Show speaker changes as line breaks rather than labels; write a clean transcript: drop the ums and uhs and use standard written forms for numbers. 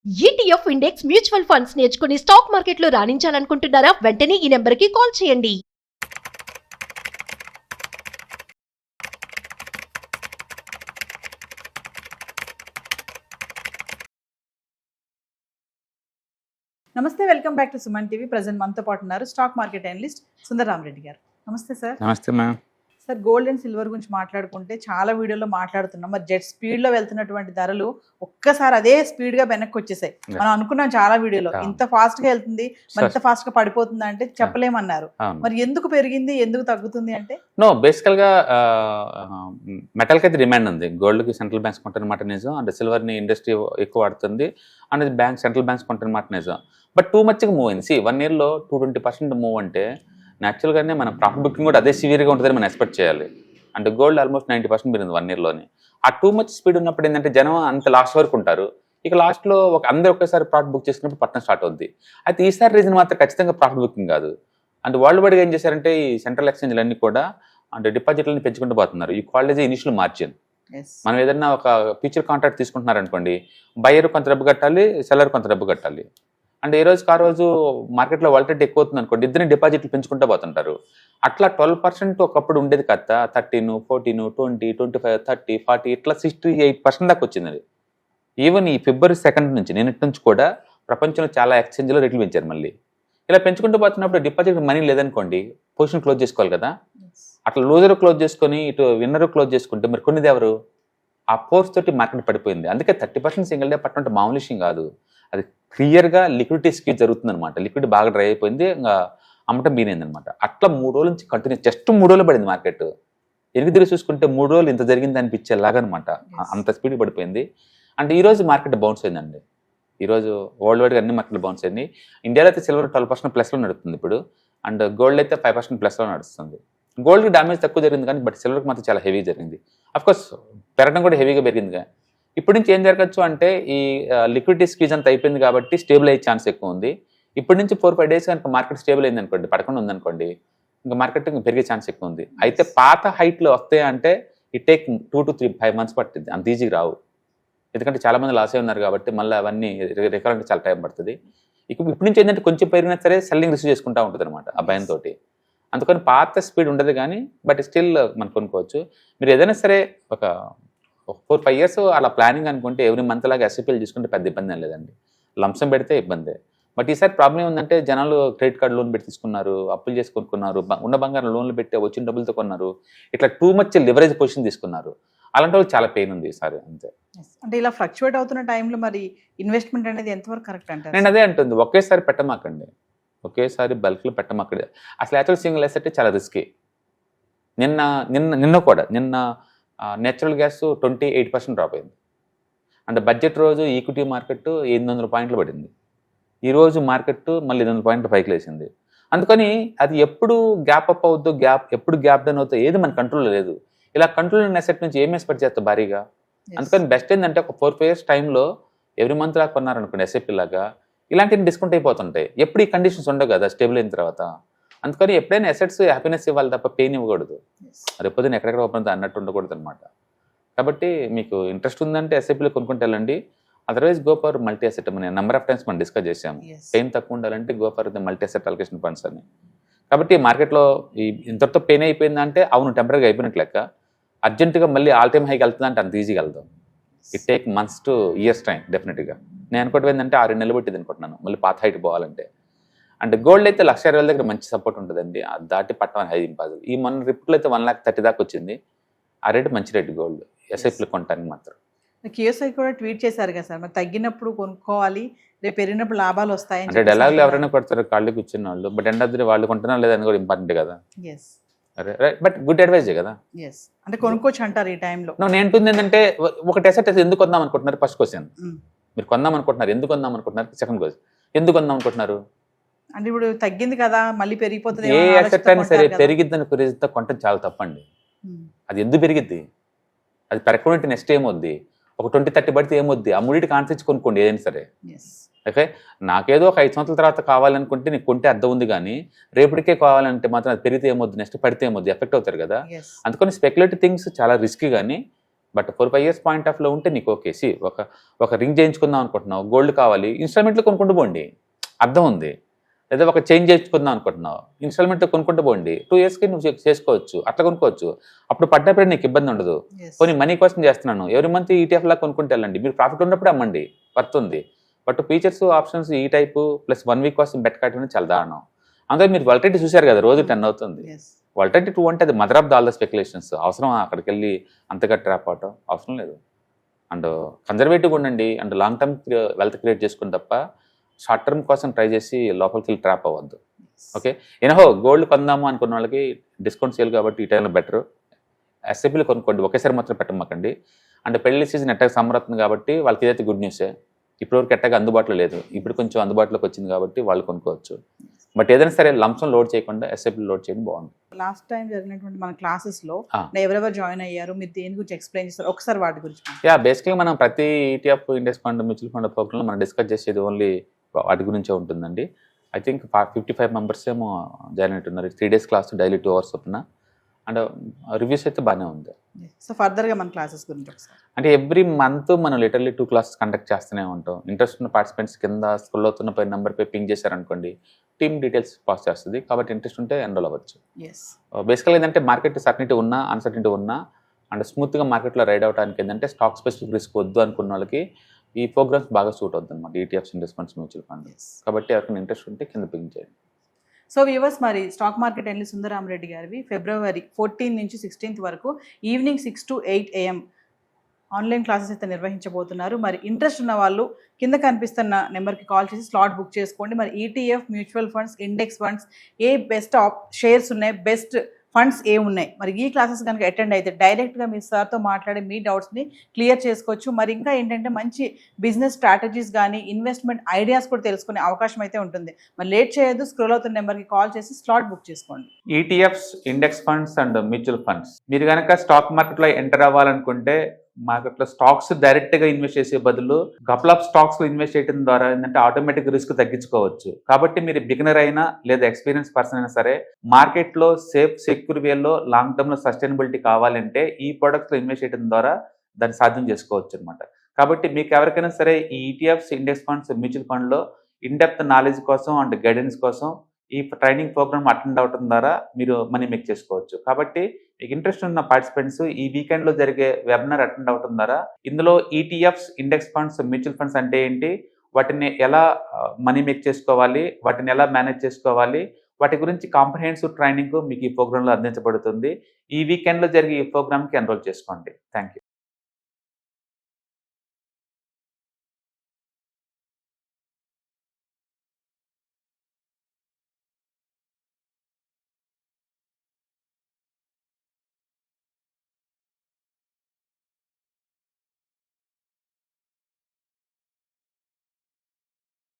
ETF index mutual funds నేర్చుకుని stock మార్కెట్లో రాణించాలనుకుంటున్నారా? వెంటనే ఈ నెంబర్కి కాల్ చేయండి.
నమస్తే, welcome back to Suman TV. Present మనతో పాటు ఉన్నారు స్టాక్ మార్కెట్ అనలిస్ట్ సుందరరామరెడ్డి గారు. నమస్తే సార్.
నమస్తే ma'am.
Sir, gold and silver గురించి మాట్లాడుకుంటే చాలా వీడియోలో మాట్లాడుతున్నాం. మరి జెట్ స్పీడ్లో వెళ్తున్నటువంటి ధరలు ఒక్కసారి అదే స్పీడ్గా వెనక్కి వచ్చేసాయి. మనం అనుకున్నాం చాలా వీడియోలో ఇంత ఫాస్ట్గా వెళ్తుంది, మరి ఇంత ఫాస్ట్గా పడిపోతుంది అంటే చెప్పలేమన్నారు. మరి ఎందుకు పెరిగింది, ఎందుకు తగ్గుతుంది అంటే?
నో, బేసికల్గా మెటల్కి అయితే డిమాండ్ ఉంది. గోల్డ్కి సెంట్రల్ బ్యాంక్స్ కొంటున్నమాట నిజం, అండ్ సిల్వర్ని ఇండస్ట్రీ ఎక్కువ వాడుతుంది, అండ్ సెంట్రల్ బ్యాంక్స్ కొంటున్నమాట నిజం. బట్ టూ మచ్గా మూవ్ అయింది. 1 yearలో 220% మూవ్ అంటే న్యాచురల్గానే మన ప్రాఫిట్ బుకింగ్ కూడా అదే సివియర్గా ఉంటుందని మనం ఎక్స్పెక్ట్ చేయాలి. అంటే గోల్డ్ ఆల్మోస్ట్ 90% పెరిగింది 1 yearలోనే. ఆ టూ మచ్ స్పీడ్ ఉన్నప్పుడు ఏంటంటే జనం అంత లాస్ట్ వరకు ఉంటారు. ఇక లాస్ట్లో అందరూ ఒకేసారి ప్రాఫిట్ బుక్ చేసుకున్నప్పుడు పట్టణం స్టార్ట్ అవుద్ది. అయితే ఈసారి రీజన్ మాత్రం ఖచ్చితంగా ప్రాఫిట్ బుకింగ్ కాదు. అంటే వరల్డ్ వైడ్గా ఏం చేశారంటే ఈ సెంట్రల్ ఎక్స్చేంజ్లు అన్నీ కూడా అంటే డిపాజిట్లని పెంచుకుంటూ పోతున్నారు. ఈ కాల్డ్ ఇనిషియల్ మార్జిన్. మనం ఏదైనా ఒక ఫ్యూచర్ కాంట్రాక్ట్ తీసుకుంటున్నారనుకోండి, బయ్యర్ కొంత డబ్బు కట్టాలి, సెల్లర్ కొంత డబ్బు కట్టాలి. అంటే ఏ రోజుకి ఆ రోజు మార్కెట్లో వాలిడిటీ ఎక్కువ అవుతుంది అనుకోండి, ఇద్దరిని డిపాజిట్లు పెంచుకుంటూ పోతుంటారు. అట్లా 12% ఒకప్పుడు ఉండేది కదా, 13, 14, 20, 25, 30, 40 ఇట్లా 68% దాకా వచ్చింది. అది ఈవెన్ ఈ February 2 నుంచి నిన్నటి నుంచి కూడా ప్రపంచంలో చాలా ఎక్స్చేంజ్లో రేట్లు పెంచారు. మళ్ళీ ఇలా పెంచుకుంటూ పోతున్నప్పుడు డిపాజిట్ మనీ లేదనుకోండి, పొజిషన్ క్లోజ్ చేసుకోవాలి కదా. అట్లా లూజర్ క్లోజ్ చేసుకొని ఇటు విన్నర్ క్లోజ్ చేసుకుంటే మరి కొన్నిది ఎవరు? ఆ ఫోర్స్ తోటి మార్కెట్ పడిపోయింది. అందుకే 30% సింగిల్ డే పట్టడం మామూలు విషయం కాదు. అది క్లియర్గా లిక్విడిటీ స్క్వీజ్ జరుగుతుంది అనమాట. లిక్విడిటీ బాగా డ్రై అయిపోయింది, ఇంకా అమ్మటం బీనైంది అనమాట. అట్లా 3 రోజుల నుంచి కంటిన్యూ, జస్ట్ 3 రోజులు పడింది మార్కెట్. ఎనిమిది తిరిగి చూసుకుంటే 3 రోజులు ఇంత జరిగింది అనిపించేలాగా అనమాట. అంత స్పీడ్ పడిపోయింది. అంటే ఈరోజు మార్కెట్ బౌన్స్ అయిందండి. ఈరోజు వరల్డ్ వైడ్గా అన్ని మార్కెట్లు బౌన్స్ అయింది. ఇండియాలో అయితే సిల్వర్ 12% ప్లస్లో నడుస్తుంది ఇప్పుడు, అండ్ గోల్డ్ అయితే 5% ప్లస్లో నడుస్తుంది. గోల్డ్కి డ్యామేజ్ తక్కువ జరిగింది కానీ బట్ సిల్వర్కి మాత్రం చాలా హెవీ జరిగింది. అఫ్కోర్స్ పెరగడం కూడా హెవీగా పెరిగింది. ఇప్పటి నుంచి ఏం జరగచ్చు అంటే ఈ లిక్విడిటీ స్క్వీజ్ అంతా అయిపోయింది కాబట్టి స్టేబుల్ అయ్యే ఛాన్స్ ఎక్కువ ఉంది. ఇప్పటి నుంచి 4-5 days కనుక మార్కెట్ స్టేబుల్ అయింది అనుకోండి, పడకుండా ఉందనుకోండి, ఇంకా మార్కెట్ ఇంకా పెరిగే ఛాన్స్ ఎక్కువ ఉంది. అయితే పాత హైట్లో వస్తాయి అంటే ఇట్ టేక్ 2 to 5 months పడుతుంది, అంత ఈజీగా రావు. ఎందుకంటే చాలా మంది లాసే ఉన్నారు కాబట్టి మళ్ళీ అవన్నీ రికవర్ అంటే చాలా టైం పడుతుంది. ఇప్పటి నుంచి ఏంటంటే కొంచెం పెరిగినా సరే సెల్లింగ్ రిసీవ్ చేసుకుంటూ ఉంటుంది అనమాట ఆ భయంతో. అందుకని పాత స్పీడ్ ఉండదు కానీ బట్ స్టిల్ మనం కొనుక్కోవచ్చు. మీరు ఏదైనా సరే ఒక 4-5 years అలా ప్లానింగ్ అనుకుంటే ఎవ్రీ మంత్ లాగా ఎస్ఐపీలు తీసుకుంటే పెద్ద ఇబ్బంది ఏం లేదండి. లంసం పెడితే ఇబ్బందే. బట్ ఈసారి ప్రాబ్లం ఏంటంటే జనాలు క్రెడిట్ కార్డు లోన్ పెట్టి తీసుకున్నారు, అప్పులు చేసి కొనుక్కున్నారు, ఉన్న బంగారం లోన్లు పెట్టి వచ్చిన డబ్బులతో కొన్నారు, ఇట్లా టూ మచ్ లివరేజ్ పొజిషన్ తీసుకున్నారు. అలాంటి వాళ్ళు చాలా పెయిన్ ఉంది ఈసారి. అంతే. అంటే
ఇలా ఫ్లక్చువేట్ అవుతున్న టైంలో మరి ఇన్వెస్ట్మెంట్ అనేది ఎంతవరకు కరెక్ట్ అంటారు?
నేను అదే అంటుంది, ఒకేసారి పెట్టమాకండి, ఒకేసారి బల్క్లో పెట్టమాకండి. అసలు యాక్చువల్ సింగిల్ అసెట్ చాలా రిస్కీ. నిన్న కూడా నేచురల్ గ్యాస్ 28% డ్రాప్ అయింది. అంటే బడ్జెట్ రోజు ఈక్విటీ మార్కెట్ 800 పాయింట్లు పడింది. ఈరోజు మార్కెట్ మళ్ళీ 800 పాయింట్లు పైకి లేచింది. అందుకని అది ఎప్పుడు గ్యాప్ అప్ అవుద్దో, ఎప్పుడు గ్యాప్ డౌన్ అవుతుందో ఏది మన కంట్రోల్లో లేదు. ఇలా కంట్రోల్ అయిన అసెట్ నుంచి ఏం ఎక్స్పెక్ట్ చేస్తాం భారీగా. అందుకని బెస్ట్ ఏంటంటే ఒక 4-5 years టైంలో ఎవ్రీ మంత్ లాగా కొన్నారనుకోండి ఎస్ఐపీ లాగా, ఇలాంటివి డిస్కౌంట్ అయిపోతుంటాయి. ఎప్పుడు ఈ కండిషన్స్ ఉండవు కదా స్టేబుల్ అయిన తర్వాత. అందుకని ఎప్పుడైనా అసెట్స్ హ్యాపీనెస్ ఇవ్వాలి తప్ప పెయిన్ ఇవ్వకూడదు. రేపొద్దున ఎక్కడెక్కడ ఓపెన్ అన్నట్టు ఉండకూడదు అనమాట. కాబట్టి మీకు ఇంట్రెస్ట్ ఉందంటే ఎస్ఐపీలో కొనుక్కుంటే వెళ్ళండి. Otherwise go for multi asset. మనం నెంబర్ ఆఫ్ టైమ్స్ మనం డిస్కస్ చేసాము, పెయిన్ తక్కువ ఉండాలంటే go for the multi asset allocation funds అని. కాబట్టి మార్కెట్లో ఇంతతో పెయిన్ అయిపోయిందంటే అవును టెంపరీగా అయిపోయినట్లు లెక్క. అర్జెంటుగా మళ్ళీ ఆల్ టైమ్ హైకి వెళ్తుందంటే అంత ఈజీగా వెళ్దాం. It take months to years time డెఫినెట్గా. నేను అనుకోవడం ఏంటంటే 6 నెలలు పట్టింది అనుకుంటున్నాను మళ్ళీ పాత హైట్ పోవాలంటే. అంటే గోల్డ్ అయితే 1,20,000 దగ్గర మంచి సపోర్ట్ ఉంటుందండి. అది దాటి పట్టడం హై ఇంపాసిబుల్. ఈ మొన్న రిప్లో అయితే 1,30,000 దాకా వచ్చింది. ఆ రేటు మంచి రేటు గోల్డ్ ఎస్ఐపీలు కొనడానికి మాత్రం.
కేఎస్ఐ కూడా ట్వీట్ చేశారు కదా సార్, మరి తగ్గినప్పుడు కొనుక్కోవాలి, రేపు పెరిగినప్పుడు లాభాలు వస్తాయి
అంటే డెలాగ్లో ఎవరైనా కొడతారు కాళ్ళు కూర్చున్న వాళ్ళు. బట్ ఎండ్ ఆఫ్ ది వాళ్ళు కొంటున్నా లేదని కూడా ఇంపార్టెంట్ కదా. బట్ గుడ్ అడ్వైజే కదా.
అంటే కొనుక్కోవచ్చు అంటారు ఈ టైంలో.
నేను ఏంటుంది ఏంటంటే ఒకటి అసెట్ ఎందుకు కొందాం అనుకుంటున్నారు ఫస్ట్ క్వశ్చన్. మీరు కొందాం అనుకుంటున్నారు, ఎందుకు కొందాం అనుకుంటున్నారు సెకండ్ క్వశ్చన్. ఎందుకు కొందాం అనుకుంటున్నారు
అంటే ఇప్పుడు తగ్గింది కదా మళ్ళీ పెరిగిపోతుంది.
ఏ అసెట్ అయినా సరే పెరిగిద్దని కురిగిద్దా కొంటాం చాలా తప్పండి. అది ఎందుకు పెరిగిద్ది? అది పెరగకుండా నెక్స్ట్ ఏమొద్ది, ఒక 20-30 పడితే ఏమొద్ది, ఆ మూడింటికి ఆన్సరించి కొనుక్కోండి ఏదైనా సరే. ఓకే, నాకేదో ఒక 5 సంవత్సరాల తర్వాత కావాలనుకుంటే నీకు కొంటే అర్థం ఉంది, కానీ రేపటికే కావాలంటే మాత్రం అది పెరిగితే ఏమొద్దు, నెక్స్ట్ పడితే ఏమొద్దు, ఎఫెక్ట్ అవుతారు కదా. అందుకని స్పెక్యులేటివ్ థింగ్స్ చాలా రిస్కీ, కానీ బట్ 4-5 ఇయర్స్ పాయింట్ ఆఫ్ లో ఉంటే నీకు ఓకే. ఒక రింగ్ చేయించుకుందాం అనుకుంటున్నావు, గోల్డ్ కావాలి, ఇన్స్టాల్మెంట్లో కొనుక్కుంటూ పోండి, అర్థం ఉంది. లేదా ఒక చైన్ చేయించుకుందాం అనుకుంటున్నావు, ఇన్స్టాల్మెంట్లో కొనుక్కుంటూ పోండి, 2 ఇయర్స్కి నువ్వు చేసుకోవచ్చు, అట్లా కొనుక్కోవచ్చు. అప్పుడు పడ్డప్పుడు నీకు ఇబ్బంది ఉండదు. కొన్ని మనీ కోసం చేస్తున్నాను, ఎవరి మంత్ ఈటీఎఫ్ లా కొనుక్కుంటే వెళ్ళండి, మీరు ప్రాఫిట్ ఉన్నప్పుడు అమ్మండి, పడుతుంది. బట్ ఫీచర్స్ ఆప్షన్స్ ఈ టైపు ప్లస్ 1 వీక్ కోసం బెట్ కట్టడం చాలా దారుణం. అందుకే మీరు వాలటిలిటీ చూశారు కదా, రోజు 10 అవుతుంది. వాలటిలిటీ 2 అంటే అది mother of the all the speculations. అవసరం అక్కడికి వెళ్ళి అంతగా ట్రాప్ అవటం అవసరం లేదు. అండ్ కన్జర్వేటివ్గా ఉండండి, and long term wealth create చేసుకుని తప్ప షార్ట్ టర్మ్ కోసం ట్రై చేసి లోపలికి వెళ్ళి ట్రాప్ అవ్వద్దు. ఓకే, ఎనహో గోల్డ్ కొందాము అనుకున్న వాళ్ళకి డిస్కౌంట్ సేల్ కాబట్టి ఈ టైంలో బెటర్. ఎస్ఐపీలు కొనుక్కోండి, ఒకేసారి మాత్రం పెట్టమాకండి. అంటే పెళ్లి సీజన్ ఎట్టగా సమ్మర్ అవుతుంది కాబట్టి వాళ్ళకి ఇదైతే గుడ్ న్యూసే. ఇప్పటివరకు ఎట్టగా అందుబాటులో లేదు, ఇప్పుడు కొంచెం అందుబాటులోకి వచ్చింది కాబట్టి వాళ్ళు కొనుక్కోవచ్చు. బట్ ఏదైనా సరే లంప్సం లోడ్ చేయకుండా ఎస్ఐపీ లోడ్ చేయడం బాగుంది.
లాస్ట్ టైం జరిగినటువంటి మన క్లాసెస్ లో ఎవరెవరు జాయిన్ అయ్యారు, మీరు దేని గురించి ఎక్స్ప్లెయిన్ చేస్తారు, ఒకసారి వాటి గురించి.
బేసిక్గా మనం ప్రతి ETF index fund mutual fund ప్రోగ్రాంలో మనం డిస్కస్ చేసేది ఓన్లీ వాటి గురించే ఉంటుందండి. ఐ థింక్ 55 మెంబర్స్ ఏమో జాయిన్ అవుతున్నారు. 3 days క్లాస్, డైలీ 2 hours చొప్పున. అండ్ రివ్యూస్ అయితే బాగానే ఉంది.
సో ఫర్దర్గా మన క్లాసెస్ గురించి ఒకసారి.
అంటే ఎవ్రీ మంత్ మనం లిటర్లీ 2 classes కండక్ట్ చేస్తూనే ఉంటాం. ఇంట్రెస్ట్ ఉన్న పార్టిసిపెంట్స్ కింద స్కూల్ అవుతున్న పై నెంబర్పై పింగ్ చేశారనుకోండి, టీమ్ డీటెయిల్స్ పాస్ చేస్తుంది. కాబట్టి ఇంట్రెస్ట్ ఉంటే ఎన్రోల్ అవ్వచ్చు. బేసికల్గా ఏంటంటే మార్కెట్ సర్టనిటీ ఉన్నా అన్సర్టనిటీ ఉన్నా అండ్ స్మూత్గా మార్కెట్లో రైడ్ అవడానికి ఏంటంటే స్టాక్ స్పెసిఫిక్ రిస్క్ వద్దు అనుకున్న వాళ్ళకి ఈ ప్రోగ్రామ్స్ బాగా సూట్ అవుతుంది అనమాట. ETFs, index funds, mutual fund. కాబట్టి ఎవరికైనా ఇంట్రెస్ట్ ఉంటే కింద పింగ్ చేయండి.
సో వ్యూవర్స్, మరి స్టాక్ మార్కెట్ ఎన్లి సుందరామరెడ్డి గారివి February 14 నుంచి 16 వరకు evening 6 to 8 AM online classes అయితే నిర్వహించబోతున్నారు. మరి ఇంట్రెస్ట్ ఉన్న వాళ్ళు కింద కనిపిస్తున్న నెంబర్కి కాల్ చేసి స్లాట్ బుక్ చేసుకోండి. మరి ETF, mutual funds, index funds, ఏ బెస్ట్ షేర్స్ ఉన్నాయి, బెస్ట్ ఫండ్స్ ఏ ఉన్నాయి, మరి ఈ క్లాసెస్ కనుక అటెండ్ అయితే డైరెక్ట్గా మీ సార్తో మాట్లాడి మీ డౌట్స్ని క్లియర్ చేసుకోవచ్చు. మరి ఇంకా ఏంటంటే మంచి బిజినెస్ స్ట్రాటజీస్ కానీ ఇన్వెస్ట్మెంట్ ఐడియాస్ కూడా తెలుసుకునే అవకాశం అయితే ఉంటుంది. మరి లేట్ చేయొద్దు, స్క్రోల్ అవుతున్న నెంబర్కి కాల్ చేసి స్లాట్ బుక్ చేసుకోండి.
ETFs, index funds and mutual funds మీరు కనుక స్టాక్ మార్కెట్లో ఎంటర్ అవ్వాలనుకుంటే మార్కెట్లో స్టాక్స్ డైరెక్ట్గా ఇన్వెస్ట్ చేసే బదులు కపుల్ ఆఫ్ స్టాక్స్లో ఇన్వెస్ట్ చేయడం ద్వారా ఏంటంటే ఆటోమేటిక్ రిస్క్ తగ్గించుకోవచ్చు. కాబట్టి మీరు బిగినర్ అయినా లేదా ఎక్స్పీరియన్స్ పర్సన్ అయినా సరే మార్కెట్లో సేఫ్ సెక్యూర్ వేలో లాంగ్ టర్మ్లో సస్టైనబిలిటీ కావాలంటే ఈ ప్రొడక్ట్స్లో ఇన్వెస్ట్ చేయడం ద్వారా దాన్ని సాధ్యం చేసుకోవచ్చు అనమాట. కాబట్టి మీకు ఎవరికైనా సరే ఈ ఈటీఎఫ్స్, ఇండెక్స్ ఫండ్స్, మ్యూచువల్ ఫండ్లో ఇన్డెప్త్ నాలెడ్జ్ కోసం అండ్ గైడెన్స్ కోసం ఈ ట్రైనింగ్ ప్రోగ్రామ్ అటెండ్ అవడం ద్వారా మీరు మనీ మేక్ చేసుకోవచ్చు. కాబట్టి మీకు ఇంట్రెస్ట్ ఉన్న పార్టిసిపెంట్స్ ఈ వీకెండ్లో జరిగే వెబినార్ అటెండ్ అవడం ద్వారా ఇందులో ETFs, index funds, mutual funds అంటే ఏంటి, వాటిని ఎలా మనీ మేక్ చేసుకోవాలి, వాటిని ఎలా మేనేజ్ చేసుకోవాలి, వాటి గురించి కాంప్రహెన్సివ్ ట్రైనింగ్ మీకు ఈ ప్రోగ్రాంలో అందించబడుతుంది. ఈ వీకెండ్లో జరిగే ఈ ప్రోగ్రామ్కి ఎన్రోల్ చేసుకోండి. Thank you.